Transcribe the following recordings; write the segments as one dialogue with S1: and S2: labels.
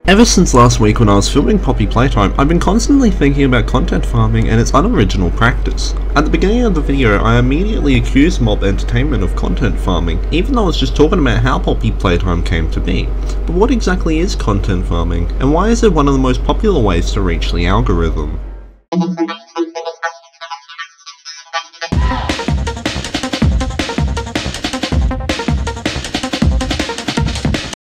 S1: Ever since last week when I was filming Poppy Playtime, I've been constantly thinking about content farming and its unoriginal practice. At the beginning of the video, I immediately accused Mob Entertainment of content farming, even though I was just talking about how Poppy Playtime came to be. But what exactly is content farming, and why is it one of the most popular ways to reach the algorithm?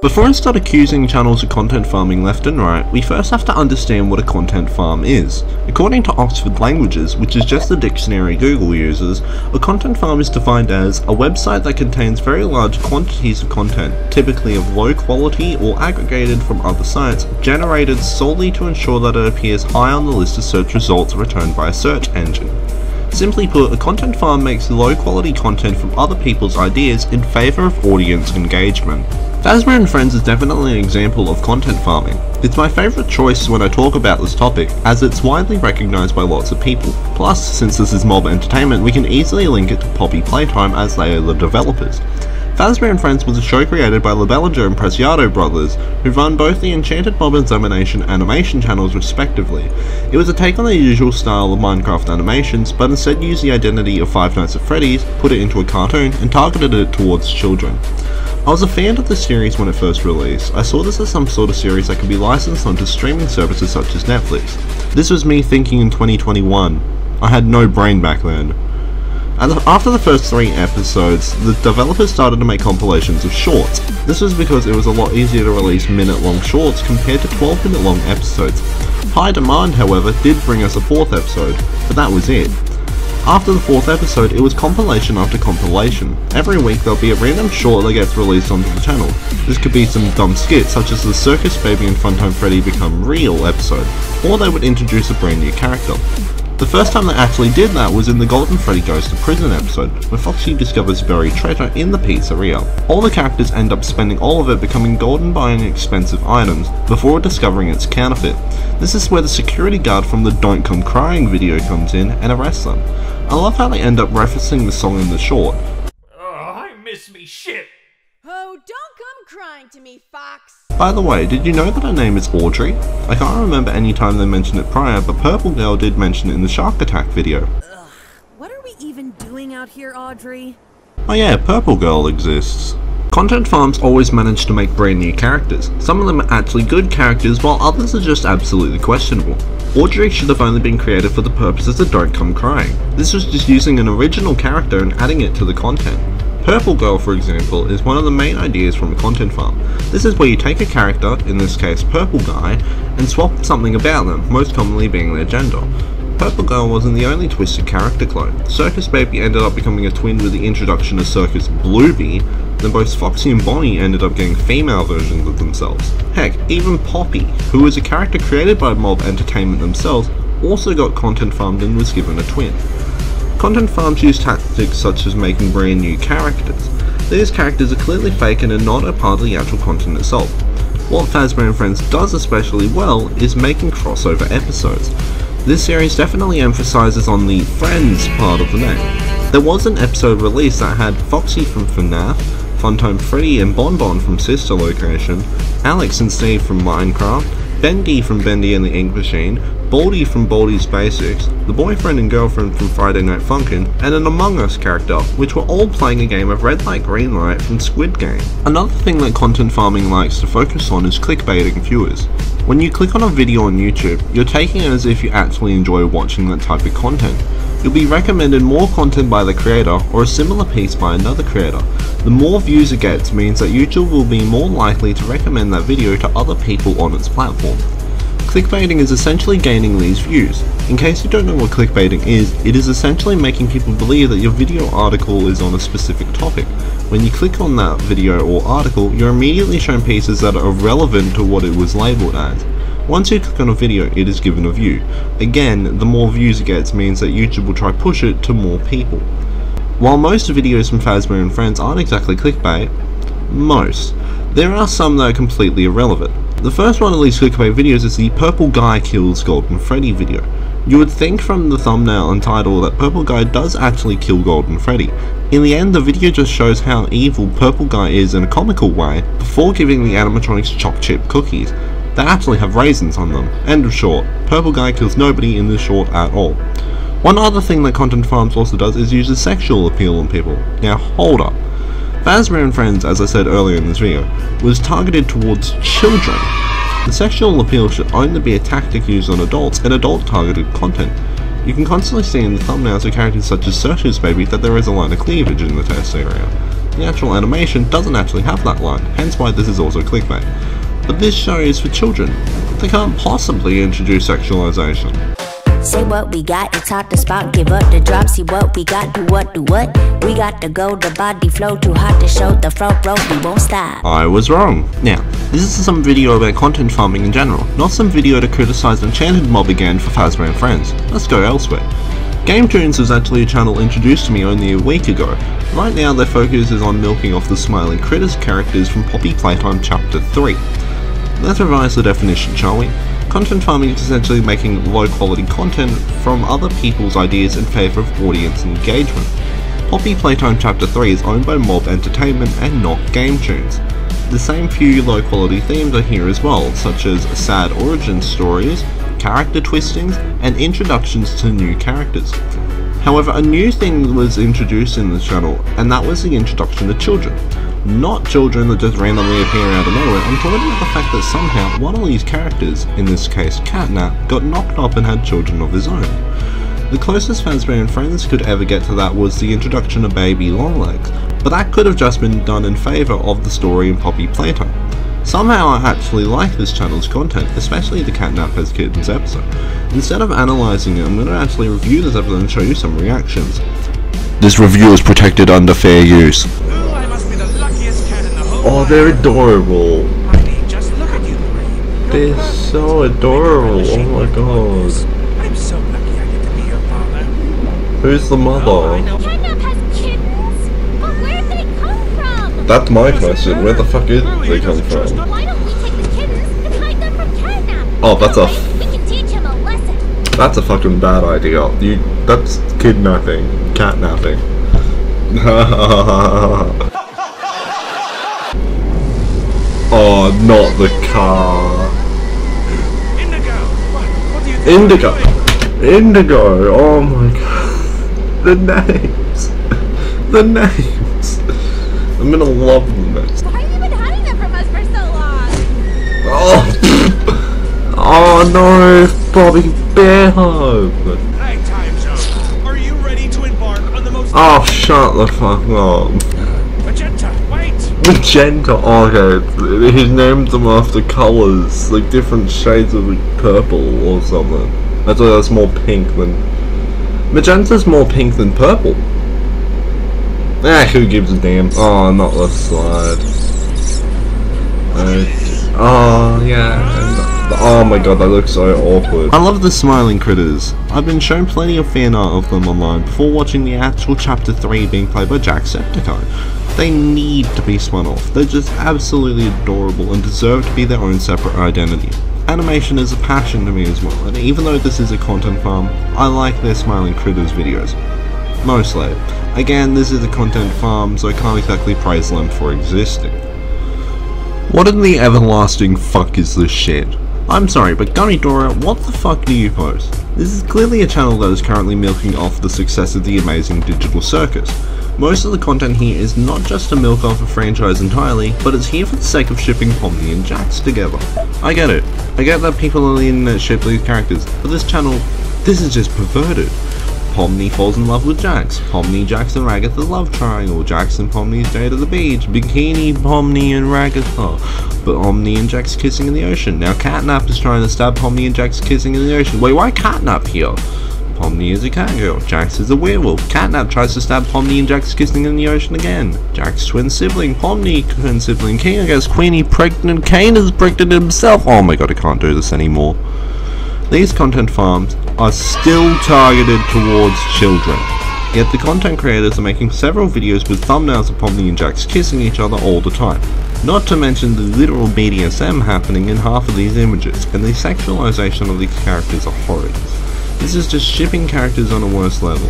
S1: Before I start accusing channels of content farming left and right, we first have to understand what a content farm is. According to Oxford Languages, which is just the dictionary Google uses, a content farm is defined as a website that contains very large quantities of content, typically of low quality or aggregated from other sites, generated solely to ensure that it appears high on the list of search results returned by a search engine. Simply put, a content farm makes low quality content from other people's ideas in favour of audience engagement. Fazbear and Friends is definitely an example of content farming. It's my favourite choice when I talk about this topic, as it's widely recognised by lots of people. Plus, since this is Mob Entertainment, we can easily link it to Poppy Playtime as they are the developers. Fazbear and Friends was a show created by LaBellinger and Preciado brothers, who run both the Enchanted Mob Examination animation channels respectively. It was a take on the usual style of Minecraft animations, but instead used the identity of Five Nights at Freddy's, put it into a cartoon, and targeted it towards children. I was a fan of the series when it first released. I saw this as some sort of series that could be licensed onto streaming services such as Netflix. This was me thinking in 2021. I had no brain back then. After the first 3 episodes, the developers started to make compilations of shorts. This was because it was a lot easier to release minute-long shorts compared to 12-minute-long episodes. High Demand, however, did bring us a 4th episode, but that was it. After the 4th episode, it was compilation after compilation. Every week there'll be a random short that gets released onto the channel. This could be some dumb skits such as the Circus Baby and Funtime Freddy Become Real episode, or they would introduce a brand new character. The first time they actually did that was in the Golden Freddy Goes to Prison episode, where Foxy discovers buried treasure in the pizzeria. All the characters end up spending all of it becoming gold and buying expensive items, before discovering it's counterfeit. This is where the security guard from the Don't Come Crying video comes in and arrests them. I love how they end up referencing the song in the short.
S2: Oh, I miss me shit!
S3: Oh, don't come crying to me, Fox!
S1: By the way, did you know that her name is Audrey? I can't remember any time they mentioned it prior, but Purple Girl did mention it in the Shark Attack video.
S3: Ugh, what are we even doing out here, Audrey?
S1: Oh yeah, Purple Girl exists. Content farms always manage to make brand new characters. Some of them are actually good characters, while others are just absolutely questionable. Audrey should have only been created for the purposes of Don't Come Crying. This was just using an original character and adding it to the content. Purple Girl, for example, is one of the main ideas from a content farm. This is where you take a character, in this case Purple Guy, and swap something about them, most commonly being their gender. Purple Girl wasn't the only twisted character clone. Circus Baby ended up becoming a twin with the introduction of Circus Bluebee, then both Foxy and Bonnie ended up getting female versions of themselves. Heck, even Poppy, who was a character created by Mob Entertainment themselves, also got content farmed and was given a twin. Content farms use tactics such as making brand new characters. These characters are clearly fake and are not a part of the actual content itself. What Fazbear and Friends does especially well is making crossover episodes. This series definitely emphasises on the Friends part of the name. There was an episode released that had Foxy from FNAF, Funtime Freddy and Bonbon from Sister Location, Alex and Steve from Minecraft, Bendy from Bendy and the Ink Machine, Baldy from Baldy's Basics, the boyfriend and girlfriend from Friday Night Funkin', and an Among Us character, which were all playing a game of Red Light Green Light from Squid Game. Another thing that content farming likes to focus on is clickbaiting viewers. When you click on a video on YouTube, you're taking it as if you actually enjoy watching that type of content. You'll be recommended more content by the creator or a similar piece by another creator. The more views it gets means that YouTube will be more likely to recommend that video to other people on its platform. Clickbaiting is essentially gaining these views. In case you don't know what clickbaiting is, it is essentially making people believe that your video article is on a specific topic. When you click on that video or article, you're immediately shown pieces that are irrelevant to what it was labelled as. Once you click on a video, it is given a view. Again, the more views it gets means that YouTube will try push it to more people. While most videos from Fazbear and Friends aren't exactly clickbait, there are some that are completely irrelevant. The first one of these clickbait videos is the Purple Guy Kills Golden Freddy video. You would think from the thumbnail and title that Purple Guy does actually kill Golden Freddy. In the end, the video just shows how evil Purple Guy is in a comical way, before giving the animatronics choc chip cookies. They actually have raisins on them. End of short. Purple guy kills nobody in this short at all. One other thing that Content Farms also does is uses sexual appeal on people. Now hold up. Fazbear and Friends, as I said earlier in this video, was targeted towards children. The sexual appeal should only be a tactic used on adults and adult-targeted content. You can constantly see in the thumbnails of characters such as Search's Baby that there is a line of cleavage in the test area. The actual animation doesn't actually have that line, hence why this is also clickbait. But this show is for children. They can't possibly introduce sexualization.
S4: Say what we got, it's hot to spot, give up the drop, see what we got, do what? We got to go, the body flow, too hot to show, the front row, we won't stop.
S1: I was wrong. Now, this is some video about content farming in general, not some video to criticize Enchanted Mob again for Fazbear and Friends. Let's go elsewhere. GameToons was actually a channel introduced to me only a week ago. Right now their focus is on milking off the Smiling Critters characters from Poppy Playtime Chapter 3. Let's revise the definition, shall we? Content farming is essentially making low quality content from other people's ideas in favour of audience engagement. Poppy Playtime Chapter 3 is owned by Mob Entertainment and not GameToons. The same few low quality themes are here as well, such as sad origin stories, character twistings, and introductions to new characters. However, a new thing was introduced in the channel, and that was the introduction to children. Not children that just randomly appear out of nowhere. I'm talking about the fact that somehow one of these characters, in this case Catnap, got knocked up and had children of his own. The closest Fazbear and Friends could ever get to that was the introduction of Baby Longlegs, but that could have just been done in favour of the story in Poppy Playtime. Somehow I actually like this channel's content, especially the Catnap has Kittens episode. Instead of analysing it, I'm going to actually review this episode and show you some reactions. This review is protected under fair use. Oh, they're adorable.
S2: Honey, just look at you three.
S1: They're so adorable. Oh my god.
S2: I'm so lucky I get to be your father.
S1: Who's the mother?
S4: Catnap has kittens? But where'd they come from?
S1: That's my question. Where the fuck did they come from?
S4: Why don't we take the kittens and hide them from Catnap?
S1: Oh, that's
S4: We can teach him a lesson.
S1: That's a fucking bad idea. That's kidnapping. Catnapping. Oh, not the car.
S2: Indigo! What do you think?
S1: Indigo! Oh my god. The names. The names. I'm gonna love them next.
S4: Why have you been hiding them from us for so long?
S1: Oh, oh no, Bobby Bear Hug.
S2: Nighttime zone. Are you ready to embark on the most...
S1: Oh, shut the fuck up.
S2: Magenta, wait!
S1: Magenta, okay, he named them after colours, like different shades of like, purple or something. That's why that's more pink than... Magenta's more pink than purple. Who gives a damn? Oh, not the slide. Oh, yeah. Oh my god, that looks so awkward. I love the Smiling Critters. I've been shown plenty of fan art of them online before watching the actual Chapter 3 being played by Jacksepticeye. They need to be spun off. They're just absolutely adorable and deserve to be their own separate identity. Animation is a passion to me as well, and even though this is a content farm, I like their Smiling Critters videos. Mostly. Again, this is a content farm, so I can't exactly praise them for existing. What in the everlasting fuck is this shit? I'm sorry, but Gunnydora, what the fuck do you post? This is clearly a channel that is currently milking off the success of the amazing digital circus. Most of the content here is not just to milk off a franchise entirely, but it's here for the sake of shipping Pomni and Jax together. I get it. I get that people on the internet ship these characters, but this channel, this is just perverted. Pomni falls in love with Jax, Pomni, Jax and Ragatha love triangle, Jax and Pomni's day to the beach, Bikini, Pomni and Ragatha, but Pomni and Jax kissing in the ocean. Now Catnap is trying to stab Pomni and Jax kissing in the ocean. Wait, why Catnap here? Pomni is a catgirl, Jax is a werewolf, Catnap tries to stab Pomni and Jax kissing in the ocean again. Jax twin sibling, Pomni twin sibling, King gets Queenie pregnant, Kane is pregnant himself. Oh my god, I can't do this anymore. These content farms are still targeted towards children, yet the content creators are making several videos with thumbnails of Pomni and Jax kissing each other all the time. Not to mention the literal BDSM happening in half of these images, and the sexualization of these characters are horrid. This is just shipping characters on a worse level.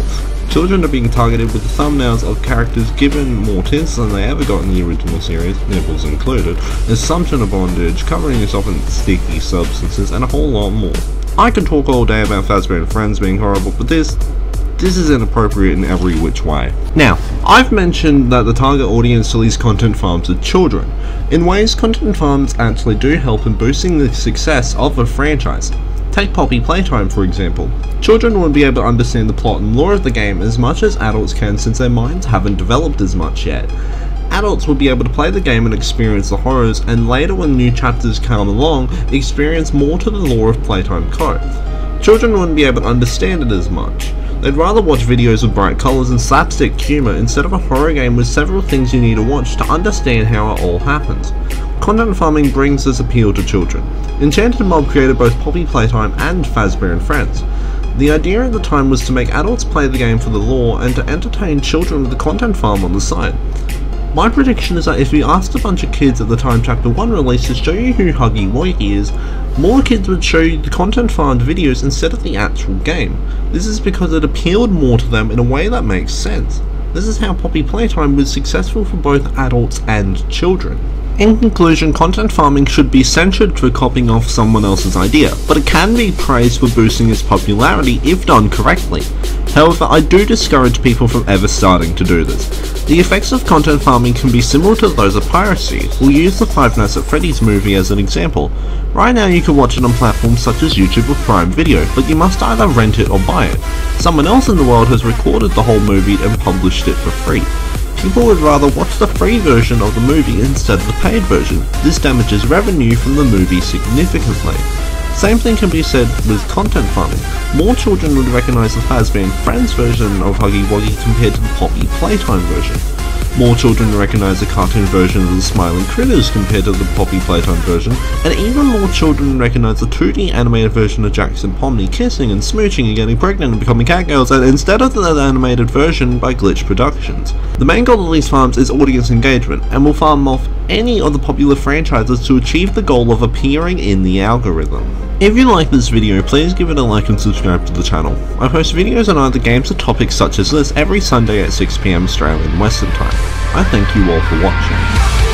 S1: Children are being targeted with the thumbnails of characters given more tits than they ever got in the original series, nipples included, assumption of bondage, covering yourself in sticky substances, and a whole lot more. I could talk all day about Fazbear and Friends being horrible, but this is inappropriate in every which way. Now, I've mentioned that the target audience to these content farms are children. In ways, content farms actually do help in boosting the success of a franchise. Take Poppy Playtime for example. Children would be able to understand the plot and lore of the game as much as adults can since their minds haven't developed as much yet. Adults would be able to play the game and experience the horrors, and later when new chapters come along, experience more to the lore of Playtime Co. Children wouldn't be able to understand it as much. They'd rather watch videos with bright colours and slapstick humour instead of a horror game with several things you need to watch to understand how it all happens. Content farming brings this appeal to children. Enchanted Mob created both Poppy Playtime and Fazbear and Friends. The idea at the time was to make adults play the game for the lore and to entertain children with the content farm on the side. My prediction is that if we asked a bunch of kids at the time Chapter 1 released to show you who Huggy Wuggy is, more kids would show you the content farmed videos instead of the actual game. This is because it appealed more to them in a way that makes sense. This is how Poppy Playtime was successful for both adults and children. In conclusion, content farming should be censured for copying off someone else's idea, but it can be praised for boosting its popularity if done correctly. However, I do discourage people from ever starting to do this. The effects of content farming can be similar to those of piracy. We'll use the Five Nights at Freddy's movie as an example. Right now you can watch it on platforms such as YouTube or Prime Video, but you must either rent it or buy it. Someone else in the world has recorded the whole movie and published it for free. People would rather watch the free version of the movie instead of the paid version. This damages revenue from the movie significantly. Same thing can be said with content farming. More children would recognise the Fazbear and Friends version of Huggy Wuggy compared to the Poppy Playtime version. More children recognise the cartoon version of the Smiling Critters compared to the Poppy Playtime version, and even more children recognise the 2D animated version of Jax and Pomni kissing and smooching and getting pregnant and becoming catgirls, and instead of the animated version by Glitch Productions. The main goal of these farms is audience engagement, and will farm off any of the popular franchises to achieve the goal of appearing in the algorithm. If you like this video, please give it a like and subscribe to the channel. I post videos on either games or topics such as this every Sunday at 6 PM Australian Western Time. I thank you all for watching.